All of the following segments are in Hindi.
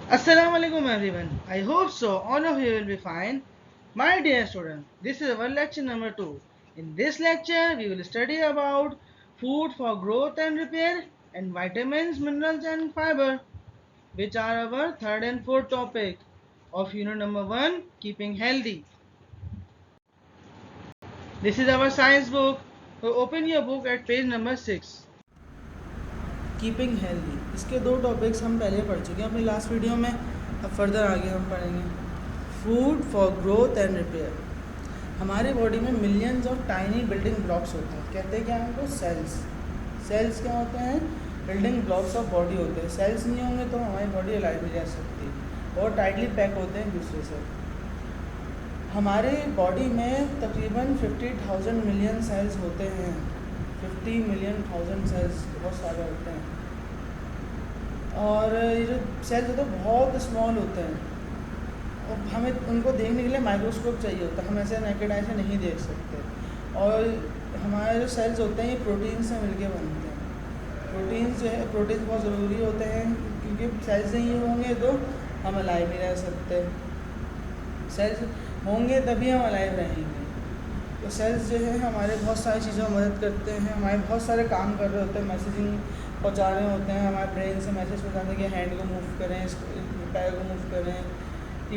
Assalamu alaikum everyone. I hope so. All of you will be fine. My dear students, this is our lecture number 2. In this lecture, we will study about food for growth and repair and vitamins, minerals and fiber, which are our third and fourth topic of unit number 1, keeping healthy. This is our science book. So open your book at page number 6. Keeping healthy, इसके दो टॉपिक्स हम पहले पढ़ चुके हैं अपनी लास्ट वीडियो में. अब फर्दर आगे हम पढ़ेंगे food for growth and repair. हमारे बॉडी में millions of tiny building blocks होते हैं. कहते हैं क्या हमको? सेल्स. सेल्स क्या होते हैं? बिल्डिंग ब्लॉक्स ऑफ बॉडी होते हैं. सेल्स नहीं होंगे तो हमारी बॉडी अलाइव नहीं रह सकती और टाइटली पैक होते हैं एक दूसरे से. हमारे बॉडी में तकरीबन 50,000 मिलियन सेल्स होते हैं. 50 मिलियन 1000 सेल्स बहुत सारे होते हैं. और ये जो सेल्स होते हैं बहुत स्मॉल होते हैं और हमें उनको देखने के लिए माइक्रोस्कोप चाहिए होता है. हम ऐसे नेकेड आई से नहीं देख सकते. और हमारे जो सेल्स होते हैं ये प्रोटीन से मिलके बनते हैं. प्रोटीन्स जो है, प्रोटीन्स बहुत ज़रूरी होते हैं क्योंकि सेल्स नहीं होंगे तो हम अलाइव नहीं रह सकते. सेल्स होंगे तभी हम अलाइव रहेंगे. तो सेल्स जो है हमारे बहुत सारी चीज़ों में मदद करते हैं. हमारे बहुत सारे काम कर रहे होते हैं, मैसेजिंग पहुँचा रहे होते हैं. हमारे ब्रेन से मैसेज पहुँचाने के हैंड को मूव करें, पैर को मूव करें,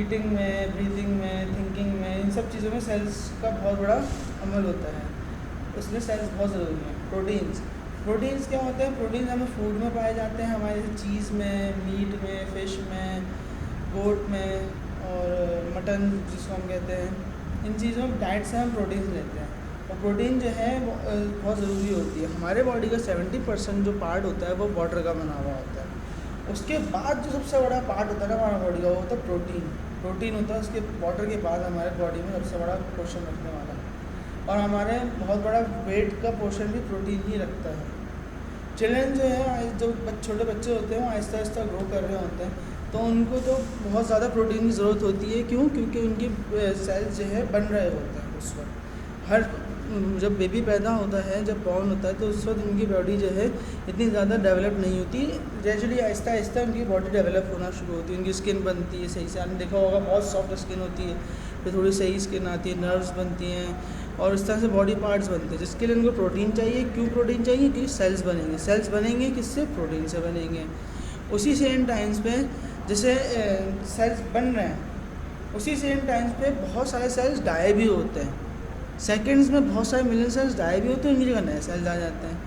ईटिंग में, ब्रीथिंग में, थिंकिंग में, इन सब चीज़ों में सेल्स का बहुत बड़ा अमल होता है. इसलिए सेल्स बहुत ज़रूरी हैं. प्रोटीन्स. प्रोटीन्स क्या होते हैं? प्रोटीन्स हमें फूड में पाए जाते हैं. हमारे चीज़ में, मीट में, फ़िश में, गोट में और मटन जिसको हम कहते हैं, इन चीज़ों में डाइट से हम प्रोटीन लेते हैं. और प्रोटीन जो है वो बहुत ज़रूरी होती है. हमारे बॉडी का 70% जो पार्ट होता है वो वाटर का बना हुआ होता है. उसके बाद जो सबसे बड़ा पार्ट होता है ना हमारा बॉडी का, वो होता है प्रोटीन. प्रोटीन होता है उसके वाटर के बाद हमारे बॉडी में सबसे बड़ा पोर्शन रखने वाला. और हमारे बहुत बड़ा वेट का पोर्शन भी प्रोटीन ही रखता है. चिल्ड्रन जो है, जो छोटे बच्चे होते हैं वो आहिस्ता आहिस्ता ग्रो कर रहे होते हैं तो उनको तो बहुत ज़्यादा प्रोटीन की ज़रूरत होती है. क्यों? क्योंकि उनकी सेल्स जो है बन रहे होते हैं उस वक्त. हर जब बेबी पैदा होता है, जब बॉर्न होता है तो उस वक्त उनकी बॉडी जो है इतनी ज़्यादा डेवलप नहीं होती. ग्रेजुअली आहिस्ता आहिस्ता उनकी बॉडी डेवलप होना शुरू होती है. उनकी स्किन बनती है सही से. आपने देखा होगा बहुत सॉफ्ट स्किन होती है, फिर थोड़ी सही स्किन आती है, नर्व्स बनती हैं और इस तरह से बॉडी पार्ट्स बनते हैं जिसके लिए उनको प्रोटीन चाहिए. क्यों प्रोटीन चाहिए? क्योंकि सेल्स बनेंगे. सेल्स बनेंगे किससे? प्रोटीन से बनेंगे. उसी सेम टाइम्स पे जैसे सेल्स बन रहे हैं, उसी सेम टाइम्स पे बहुत सारे सेल्स डाई भी होते हैं. सेकंड्स में बहुत सारे मिलियन सेल्स डाई भी होते हैं, उनकी जगह नए सेल्स आ जाते हैं.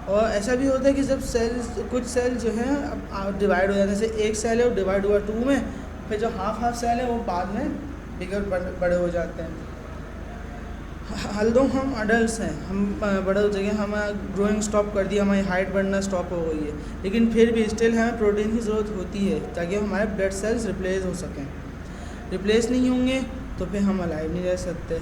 और ऐसा भी होता है कि जब सेल्स, कुछ सेल्स जो हैं अब डिवाइड हो जाते हैं. जैसे एक सेल है वो डिवाइड हुआ 2 में, फिर जो हाफ सेल है वो बाद में बिगर बड़े हो जाते हैं. हल्दो हम अडल्ट हैं, हम बड़े हो चुके, हम ग्रोइंग स्टॉप कर दिया, हमारी हाइट बढ़ना स्टॉप हो गई है, लेकिन फिर भी स्टिल हमें प्रोटीन की ज़रूरत होती है ताकि हमारे ब्लड सेल्स रिप्लेस हो सकें. रिप्लेस नहीं होंगे तो फिर हम अलाइव नहीं रह सकते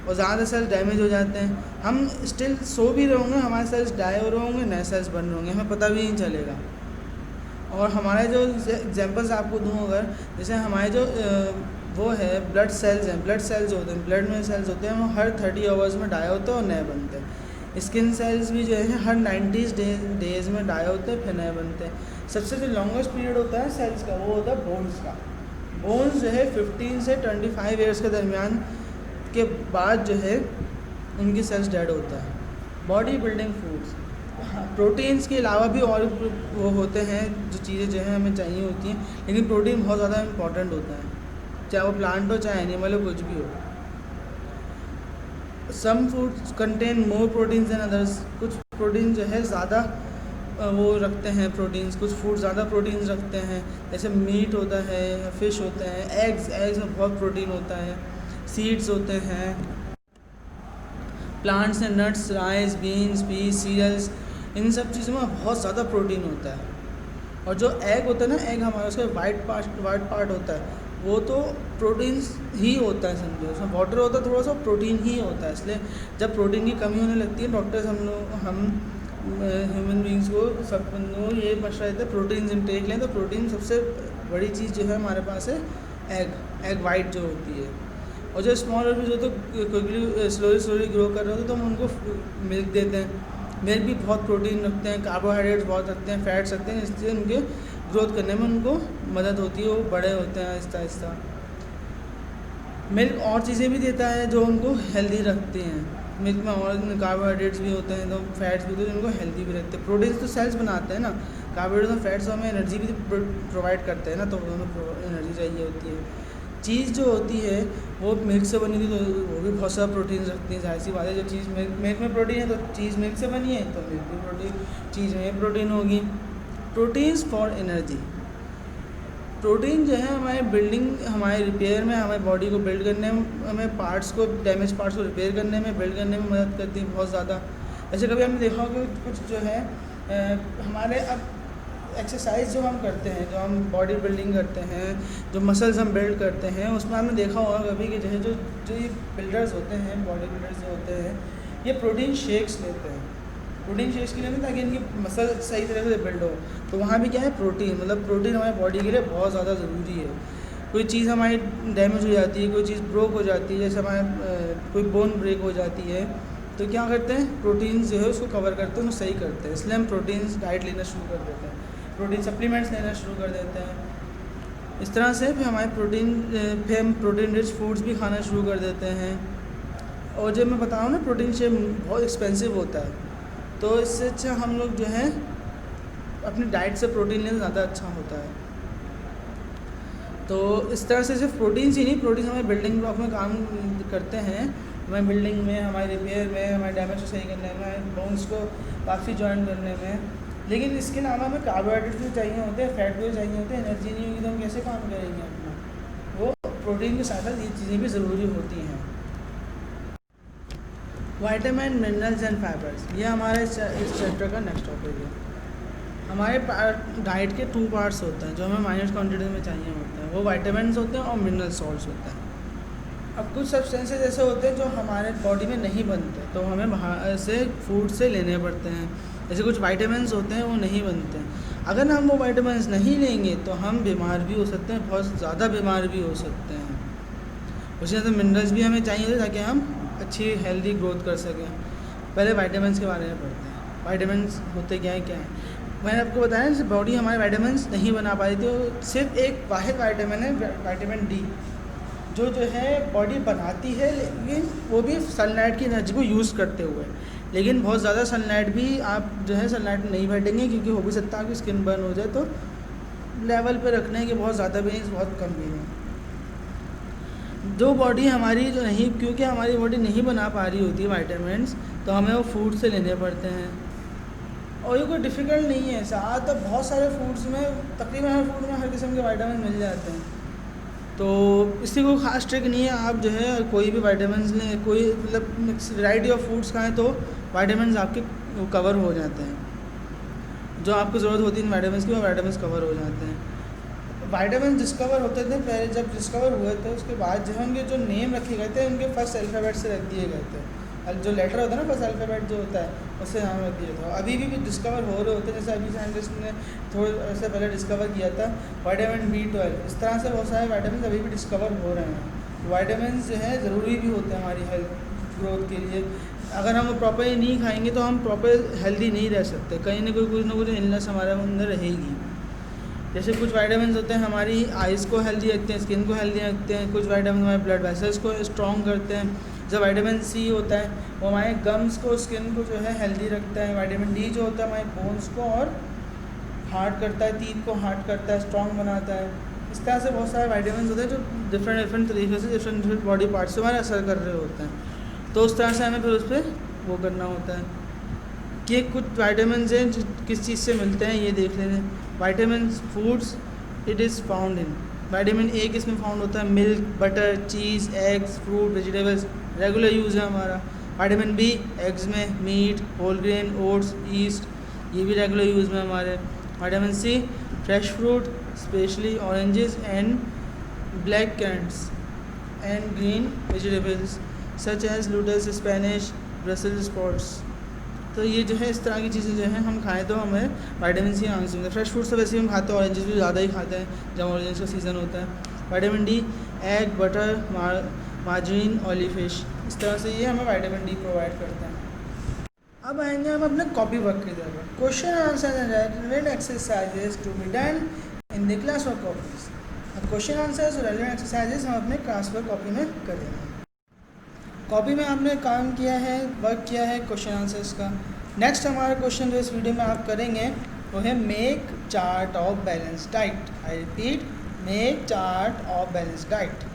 और ज़्यादा सेल्स डैमेज हो जाते हैं. हम स्टिल सो भी रहे होंगे, हमारे सेल्स डाई हो रहे होंगे, नए सेल्स बन रहे होंगे, हमें पता भी नहीं चलेगा. और हमारे जो एग्जांपल्स आपको दूँ, अगर जैसे हमारे जो वो है ब्लड सेल्स हैं, ब्लड सेल्स होते हैं, ब्लड में सेल्स होते हैं, वो हर 30 आवर्स में डाई होते हैं और नए बनते हैं. स्किन सेल्स भी जो है हर 90 डेज़ में डाई होते हैं फिर नए बनते हैं. सबसे जो लॉन्गेस्ट पीरियड होता है सेल्स का वो होता है बोन्स का. बोन्स जो है 15 से 25 ईयर्स के दरमियान के बाद जो है उनकी सेल्स डेड होता है. Body building foods. प्रोटीन्स के अलावा भी और वो होते हैं जो चीज़ें जो हैं हमें चाहिए होती हैं, लेकिन प्रोटीन बहुत ज़्यादा इंपॉर्टेंट होता है, चाहे वो प्लांट हो चाहे एनिमल हो, कुछ भी हो. Some foods contain more proteins and others. कुछ प्रोटीन जो है ज़्यादा वो रखते हैं प्रोटीन्स, कुछ फूड ज़्यादा प्रोटीन्स रखते हैं. जैसे मीट होता है, फ़िश होता है, एग्स में बहुत प्रोटीन होता है, सीड्स होते हैं, plants and nuts, rice, beans, peas, cereals, इन सब चीज़ों में बहुत ज़्यादा प्रोटीन होता है. और जो एग होता है ना, एग हमारा उसका वाइट पार्ट होता है, वो तो प्रोटीन्स ही होता है. समझो उसमें वाटर होता है, थोड़ा सा प्रोटीन ही होता है. इसलिए जब प्रोटीन की कमी होने लगती है, डॉक्टर्स हम ह्यूमन बींग्स को सब ये मशवरा देते हैं प्रोटीन इनटेक लें. तो प्रोटीन सबसे बड़ी चीज़ जो है हमारे पास है एग वाइट जो होती है. और जो स्मॉल और भी जो तो क्विकली स्लोली ग्रो कर रहे होते तो हम उनको मिल्क देते हैं. मिल्क भी बहुत प्रोटीन रखते हैं, कार्बोहाइड्रेट्स बहुत रखते हैं, फैट्स रखते हैं, इसलिए उनके ग्रोथ करने में उनको मदद होती है, वो बड़े होते हैं आहिस्ता आहिस्ता। मिल्क और चीज़ें भी देता है जो उनको हेल्दी रखती हैं। मिल्क में और कार्बोहाइड्रेट्स भी होते हैं, तो फैट्स भी होते हैं जो उनको हेल्दी भी रखते हैं। प्रोटीन्स तो सेल्स बनाते हैं ना, कार्बोहाइड्रेट्स और फैट्स हमें एनर्जी भी प्रोवाइड करते हैं ना, तो हमें एनर्जी चाहिए होती है। चीज़ जो होती है वो मिल्क से बनी थी, तो वो भी बहुत सारा प्रोटीन रखती है। जाहिर सी बात है, जो चीज़ मिल्क में प्रोटीन है तो चीज़ मिल्क से बनी है तो मिल्क में प्रोटीन, चीज़ में प्रोटीन होगी। Proteins for energy. प्रोटीन जो है हमारे बिल्डिंग, हमारे रिपेयर में, हमारे बॉडी को बिल्ड करने में, हमें पार्ट्स को, डैमेज पार्ट्स को रिपेयर करने में, बिल्ड करने में मदद करती है बहुत ज़्यादा। ऐसे कभी हमने देखा होगा कि कुछ जो है हमारे अब एक्सरसाइज जो हम करते हैं, जो हम बॉडी बिल्डिंग करते हैं, जो मसल्स हम बिल्ड करते हैं, उसमें हमने देखा होगा कभी कि जो है जो ये बिल्डर्स होते हैं, बॉडी बिल्डर्स जो होते हैं, ये प्रोटीन शेक्स लेते हैं। प्रोटीन शेक्स के लिए नहीं, ताकि इनकी मसल सही तरह से बिल्ड हो। तो वहाँ भी क्या है, प्रोटीन, मतलब प्रोटीन हमारी बॉडी के लिए बहुत ज़्यादा ज़रूरी है। कोई चीज़ हमारी डैमेज हो जाती है, कोई चीज़ ब्रोक हो जाती है, जैसे हमारे कोई बोन ब्रेक हो जाती है, तो क्या करते हैं, प्रोटीन जो है उसको कवर करते हैं, उसको सही करते हैं। इसलिए हम प्रोटीन डाइट लेना शुरू कर देते हैं, प्रोटीन सप्लीमेंट्स लेना शुरू कर देते हैं। इस तरह से फिर हम प्रोटीन रिच फूड्स भी खाना शुरू कर देते हैं। और जब मैं बता रहा हूँ ना, प्रोटीन शेक बहुत एक्सपेंसिव होता है, तो इससे अच्छा हम लोग जो है अपनी डाइट से प्रोटीन लेना ज़्यादा अच्छा होता है। तो इस तरह से सिर्फ प्रोटीन्स ही नहीं, प्रोटीन हमारे बिल्डिंग ब्लॉक में काम करते हैं, हमारे बिल्डिंग में, हमारे रिपेयर में, हमारे डैमेज को सही करने में, हमारे बोन्स को काफ़ी जॉइन करने में। लेकिन इसके अलावा हमें कार्बोहाइड्रेट भी चाहिए होते हैं, फैट भी चाहिए होते हैं। एनर्जी नहीं होगी तो हम कैसे काम करेंगे अपना? वो प्रोटीन के साथ साथ ये चीज़ें भी ज़रूरी होती हैं। विटामिन, मिनरल्स एंड फाइबर्स, ये हमारे इस चैप्टर का नेक्स्ट टॉपिक है। हमारे डाइट के 2 पार्ट्स होते हैं जो हमें माइनस क्वांटिटी में चाहिए होते हैं, वो विटामिन्स होते हैं और मिनरल सॉल्ट्स होते हैं। अब कुछ सब्सटेंसेस ऐसे होते हैं जो हमारे बॉडी में नहीं बनते, तो हमें बाहर से फूड से लेने पड़ते हैं। जैसे कुछ विटामिन्स होते हैं वो नहीं बनते हैं। अगर हम वो विटामिन्स नहीं लेंगे तो हम बीमार भी हो सकते हैं, बहुत ज़्यादा बीमार भी हो सकते हैं। उसी तरह मिनरल्स भी हमें चाहिए ताकि हम अच्छी हेल्दी ग्रोथ कर सकें। पहले विटामिन्स के बारे में पढ़ते हैं। विटामिन्स होते क्या है। मैंने आपको बताया ना, बॉडी हमारे विटामिन्स नहीं बना पाई थी, तो सिर्फ एक वाहिद विटामिन है विटामिन डी, जो है बॉडी बनाती है, लेकिन वो भी सनलाइट की एनर्जी को यूज़ करते हुए। लेकिन बहुत ज़्यादा सनलाइट भी आप जो है सनलाइट में नहीं बैठेंगे, क्योंकि हो भी सकता है आपकी स्किन बर्न हो जाए। तो लेवल पे रखने के बहुत ज़्यादा भी नहीं, बहुत कम भी नहीं। जो बॉडी हमारी जो नहीं, क्योंकि हमारी बॉडी नहीं बना पा रही होती विटामिन्स, तो हमें वो फूड से लेने पड़ते हैं। और ये कोई डिफ़िकल्ट नहीं है, ज़्यादातर बहुत सारे फूड्स में, तकरीबन हर फूड में हर किस्म के विटामिन मिल जाते हैं। तो इससे कोई ख़ास ट्रिक नहीं है, आप जो है कोई भी विटामिन्स लें, कोई मतलब वैरायटी ऑफ फूड्स खाएँ तो विटामिन्स आपके कवर हो जाते हैं। जो आपको ज़रूरत होती है इन विटामिन्स की, वो विटामिन्स कवर हो जाते हैं। विटामिन डिस्कवर होते थे पहले, जब डिस्कवर हुए थे उसके बाद जो उनके जो नेम रखे गए थे, उनके फर्स्ट अल्फ़ाबेट से रख दिए गए थे। जो लेटर होता है ना, फर्स्ट अल्फ़ाबेट जो होता है, उससे नाम रख दिया था। अभी भी डिस्कवर हो रहे होते हैं, जैसे अभी साइंटिस्ट ने थोड़े से पहले डिस्कवर किया था विटामिन B12। इस तरह से बहुत सारे विटामिन अभी भी डिस्कवर हो रहे हैं। विटामिन जो है ज़रूरी भी होते हैं हमारी हेल्थ ग्रोथ के लिए। अगर हम प्रॉपरली नहीं खाएंगे तो हम प्रॉपर हेल्दी नहीं रह सकते, कहीं ना कुछ इलनेस हमारे अंदर रहेगी। जैसे कुछ विटामिन होते हैं हमारी आइज़ को हेल्दी रखते हैं, स्किन को हेल्दी रखते हैं। कुछ विटामिन हमारे ब्लड वेसल्स को स्ट्रॉन्ग करते हैं। जो विटामिन C होता है वो हमारे गम्स को, स्किन को जो है हेल्दी रखता है। विटामिन D जो होता है हमारे बोन्स को और हार्ड करता है, टीथ को हार्ड करता है, स्ट्रॉन्ग बनाता है। इस तरह से बहुत सारे विटामिन होते हैं जो डिफरेंट तरीके से डिफरेंट बॉडी पार्ट्स से हमारे असर कर रहे होते हैं। तो उस तरह से हमें फिर उस पर वो करना होता है कि कुछ विटामिन हैं किस चीज़ से मिलते हैं, ये देख लेते हैं। Vitamin foods it is found in, vitamin A किसमें फाउंड होता है, milk, butter, cheese, eggs, fruit, vegetables, regular use है हमारा। विटामिन B एग्स में, meat, whole grain, oats, yeast, ये भी रेगुलर यूज़ में हमारे। Vitamin C fresh fruit, especially oranges and black carrots and green vegetables such as lettuce, spinach, Brussels sprouts. तो ये जो है इस तरह की चीज़ें जो है हम खाएं तो हमें विटामिन C आंसर मिलता है। फ्रेश फ्रूट्स तो वैसे हम खाते हैं, ऑरेंजेस भी ज़्यादा ही खाते हैं जब ऑरेंज का सीज़न होता है। Vitamin D egg, butter, margarine, oily fish, इस तरह से ये हमें विटामिन D प्रोवाइड करते हैं। अब आएंगे हम अपने कॉपी वर्क की तरफ। Question answer and relevant exercises to be done in the class work copies. अब क्वेश्चन आंसर्स और रेलेवेंट एक्सरसाइजेस हम अपने क्लास वर्क कॉपी में करेंगे। कॉपी में आपने काम किया है, वर्क किया है क्वेश्चन आंसर्स का। नेक्स्ट हमारा क्वेश्चन जो इस वीडियो में आप करेंगे वो है make chart of balance diet. I repeat, make chart of balance diet.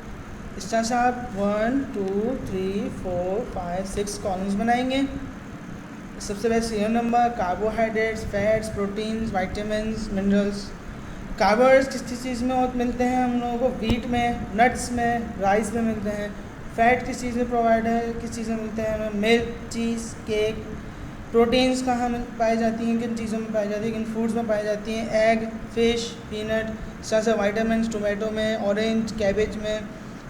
इस तरह से आप 1 2 3 4 5 6 कॉलम्स बनाएंगे। सबसे पहले serial number, carbohydrates, fats, proteins, vitamins, minerals. Carbohydrates किस चीज़ में मिलते हैं हम लोगों को? वीट में, नट्स में, राइस में मिलते हैं। फैट किस चीज़ में प्रोवाइड है, किस चीज़ में मिलते हैं हमें? मिल्क, चीज़, केक। प्रोटीन्स कहाँ पाई जाती हैं, किन चीज़ों में पाई जाती है, किन फूड्स में पाई जाती हैं? Egg, fish, peanut. इस तरह से वाइटामिन टोमेटो में, ऑरेंज, कैबेज में।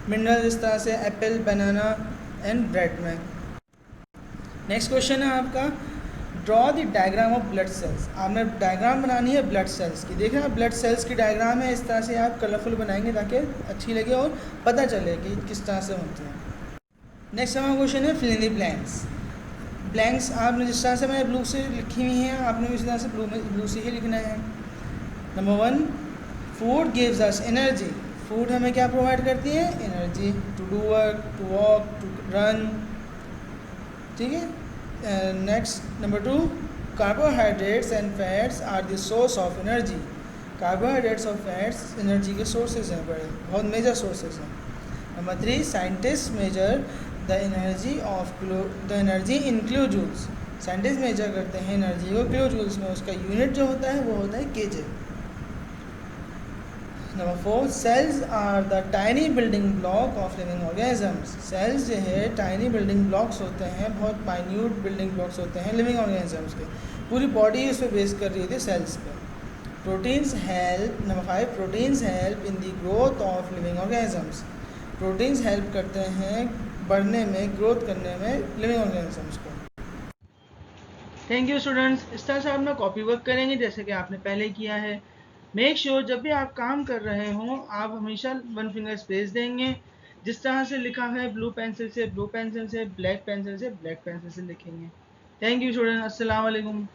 मिनरल इस तरह से एप्पल, बनाना एंड ब्रेड में। नेक्स्ट क्वेश्चन है आपका, draw the diagram of blood cells. आपने डायग्राम बनानी है ब्लड सेल्स की। देखें आप, ब्लड सेल्स की डायग्राम है, इस तरह से आप कलरफुल बनाएंगे ताकि अच्छी लगे और पता चले कि किस तरह से होती है। नेक्स्ट हमारा क्वेश्चन है fill in the blanks. Blanks आपने जिस तरह से मैंने ब्लू से लिखी हुई हैं, आपने भी इस तरह से ब्लू से ही लिखना है। Number 1, food gives us energy. Food हमें क्या प्रोवाइड करती है? Energy to do work, to walk, to run. ठीक है। Next number 2, carbohydrates and fats are the source of energy. Carbohydrates और फैट्स एनर्जी के सोर्सेज हैं, बड़े बहुत मेजर सोर्सेज हैं। Number 3, scientist measure the energy in kilojoules. Scientist measure करते हैं एनर्जी को किलो जूल्स में। उसका यूनिट जो होता है वो होता है KJ. Number 4, cells are the tiny building block of living organisms. Cells जो है टाइनी बिल्डिंग ब्लॉक्स होते हैं, बहुत माइन्यूट बिल्डिंग ब्लॉक्स होते हैं लिविंग ऑर्गेनिजम्स के। पूरी बॉडी इस पर बेस कर रही होती है सेल्स पे। Proteins help, number 5, proteins help in the growth of living organisms. Proteins help करते हैं बढ़ने में, ग्रोथ करने में लिविंग ऑर्गेनिजम्स को। Thank you students. इस तरह से आप ना कॉपी वर्क करेंगे जैसे कि आपने पहले किया है। मेक श्योर जब भी आप काम कर रहे हों आप हमेशा 1 फिंगर स्पेस देंगे। जिस तरह से लिखा है ब्लू पेंसिल से ब्लू पेंसिल से, ब्लैक पेंसिल से ब्लैक पेंसिल से लिखेंगे। Thank you student. अस्सलाम वालेकुम।